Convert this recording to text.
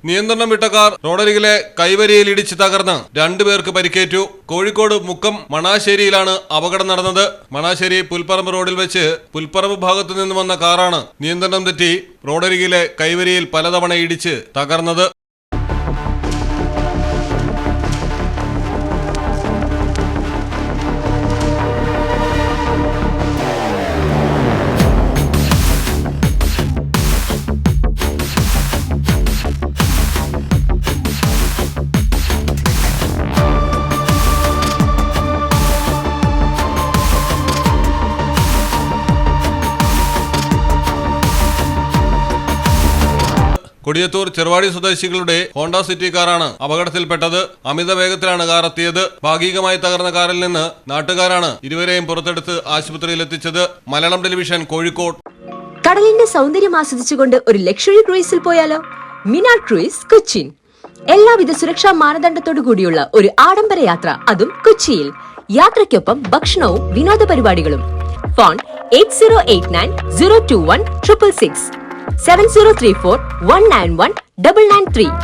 നിയന്ത്രണം വിട്ട കാർ റോഡരികിലെ കൈവരിയിൽ ഇടിച്ച് തകർന്ന് രണ്ടുപേർക്ക് പരിക്കേറ്റു. കോഴിക്കോട് മുക്കം മണാശ്ശേരിയിലാണ് അപകടം നടന്നത്. മണാശ്ശേരി പുൽപ്പറമ്പ് റോഡിൽ വെച്ച് പുൽപ്പറമ്പ് ഭാഗത്തു നിന്ന് വന്ന കാറാണ് നിയന്ത്രണം തെറ്റി റോഡരികിലെ കൈവരിയിൽ പലതവണ ഇടിച്ച് തകർന്നത്. കൊടിയത്തൂർ ചെറുവാടി സ്വദേശികളുടെ ഹോണ്ട സിറ്റി കാറാണ് അപകടത്തിൽപ്പെട്ടത്. അമിത വേഗത്തിലാണ് കാർ എത്തിയത്. ഭാഗികമായി തകർന്ന കാറിൽ നിന്ന് നാട്ടുകാരാണ് ഇരുവരെയും പുറത്തെടുത്ത് ആശുപത്രിയിൽ എത്തിച്ചത്. മലയാളം ടെലിവിഷൻ, കോഴിക്കോട്. കടലിന്റെ സൗന്ദര്യം ആസ്വദിച്ചുകൊണ്ട് ഒരു ലക്ഷറി ക്രൂയിസിൽ പോയാലോ? മിനാർ ക്രൂയിസ്, കൊച്ചിൻ. എല്ലാവിധ സുരക്ഷാ മാനദണ്ഡത്തോടു കൂടിയുള്ള ഒരു ആഡംബര യാത്ര, അതും കൊച്ചിയിൽ. യാത്രയ്ക്കൊപ്പം ഭക്ഷണവും വിനോദ പരിപാടികളും. ഫോൺ 8089 021 666 7034 191 993.